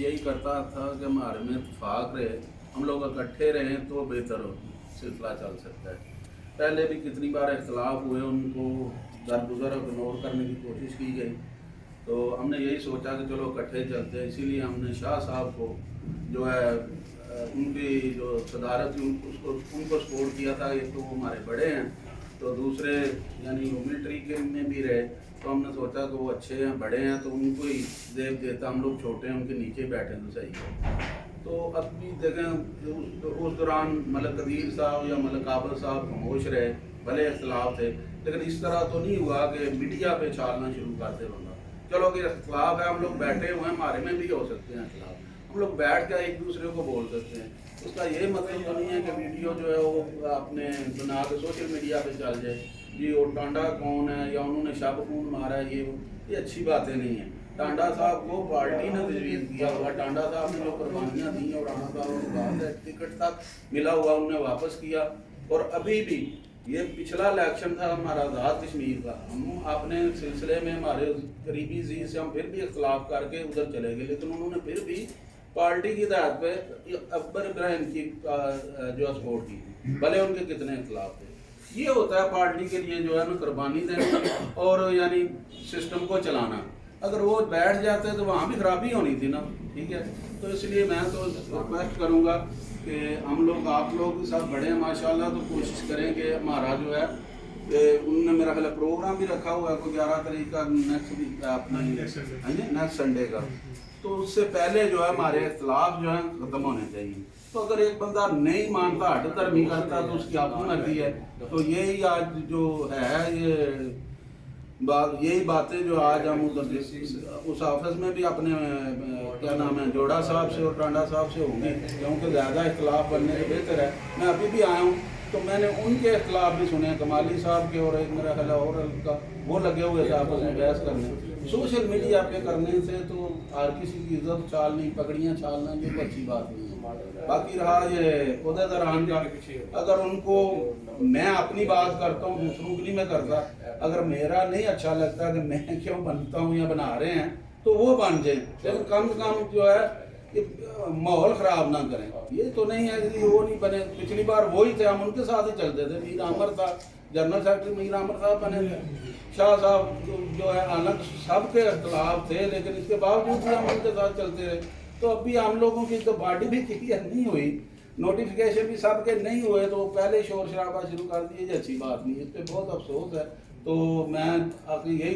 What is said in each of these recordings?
यही करता था कि हमारे में इत्तेफाक रहे, हम लोग इकट्ठे रहें तो बेहतर सिलसिला चल सकता है। पहले भी कितनी बार इख्तलाफ हुए, उनको दरगुजर इग्नोर करने की कोशिश की गई, तो हमने यही सोचा कि चलो इकट्ठे चलते हैं। इसीलिए हमने शाह साहब को जो है उनकी जो सदारत थी उनको सपोर्ट किया था। एक तो वो हमारे बड़े हैं, तो दूसरे यानी मिलिट्री के में भी रहे, तो हमने सोचा कि वो अच्छे हैं, बड़े हैं, तो उनको ही देख देता, हम लोग छोटे हैं, उनके नीचे बैठे तो सही है। तो अब भी देखें उस दौरान मलक कदीर साहब या मलक काबल साहब खामोश रहे, भले इख्तलाफ थे, लेकिन इस तरह तो नहीं हुआ कि मीडिया पे छालना शुरू कर दे बंदा। चलो कि इख्तलाफ है, हम लोग बैठे हुए हैं, हमारे में भी हो सकते हैं इख्तलाफ, हम लोग बैठ कर एक दूसरे को बोल सकते हैं। उसका ये मतलब तो नहीं है कि वीडियो जो है वो अपने बना के सोशल मीडिया पे चल जाए, जी वो टांडा कौन है या उन्होंने शब खून मारा है, ये अच्छी बातें नहीं है। टांडा साहब को पार्टी ने तजवीज़ किया हुआ, टांडा साहब ने जो कुर्बानियाँ दी और राणा साहब को बात है टिकट तक मिला हुआ उन्हें वापस किया। और अभी भी ये पिछला इलेक्शन था हमारा आज़ाद कश्मीर का, हम अपने सिलसिले में हमारे करीबी जी से हम फिर भी इख्तलाफ करके उधर चले गए, लेकिन उन्होंने फिर भी पार्टी की हिदायत पे अकबर इब्राहिम की जो सपोर्ट की, भले उनके कितने इख्तलाफ थे। ये होता है पार्टी के लिए जो है ना कुर्बानी देना और यानी सिस्टम को चलाना। अगर वो बैठ जाते तो वहाँ भी खराबी होनी थी ना, ठीक है। तो इसलिए मैं तो रिक्वेस्ट करूँगा कि हम लोग आप लोग सब बड़े हैं माशाल्लाह, तो कोशिश करें कि हमारा जो है उन्होंने मेरा ख्याल प्रोग्राम भी रखा हुआ है कोई 11 तारीख का नेक्स्ट संडे का, तो उससे पहले जो है हमारे इख्तलाफ जो है ख़त्म होने चाहिए। तो अगर एक बंदा नहीं मानता, हट धर्मी करता, तो उसकी अपनी मर्जी है। तो यही आज जो है यही बातें जो आज हम उस ऑफिस में भी अपने क्या नाम है जोड़ा साहब से और टांडा साहब से होंगी, क्योंकि ज़्यादा इख्तलाफ बनने से बेहतर है। मैं अभी भी आया हूँ तो मैंने उनके इख्तलाफ भी सुने, कमाली साहब के और एक मेरा ख्याल और का, वो लगे हुए थे आपस में बहस करने। सोशल मीडिया पे करने से तो हर किसी की इज्जत छालनी, पगड़ियाँ छालना, ये तो अच्छी बात नहीं है। बाकी रहा ये उहदेदारान का, अगर उनको मैं अपनी बात करता हूँ, दूसरों की नहीं मैं करता। अगर मेरा नहीं अच्छा लगता कि मैं क्यों बनता हूँ या बना रहे हैं, तो वो बन जाए, लेकिन कम से कम जो है माहौल ख़राब ना करें। ये तो नहीं है कि वो नहीं बने, पिछली बार वही थे, हम उनके साथ ही चलते थे। मीर आमर था जनरल सेक्रेटरी, मीर आमर साहब बने थे, शाह साहब जो है हालांकि सबके इख्तलाफ थे, लेकिन इसके बावजूद भी हम उनके साथ चलते रहे। तो अभी हम लोगों की तो पार्टी भी क्लियर नहीं हुई, नोटिफिकेशन भी सबके नहीं हुए, तो पहले शोर शराबा शुरू कर दिए, ये अच्छी बात नहीं है, इस पर बहुत अफसोस है। तो मैं आखिर यही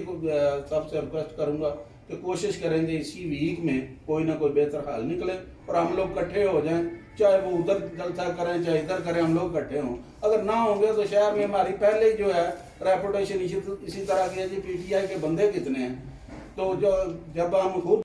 सबसे रिक्वेस्ट करूँगा कि कोशिश करेंगे इसी वीक में कोई ना कोई बेहतर हल निकले और हम लोग इकट्ठे हो जाएं, चाहे वो उधर जलसा करें चाहे इधर करें, हम लोग इकट्ठे हों। अगर ना होंगे तो शहर में हमारी पहले ही जो है रेपुटेशन इसी तरह की है जी, PTI के बंदे कितने हैं, तो जो जब हम खूब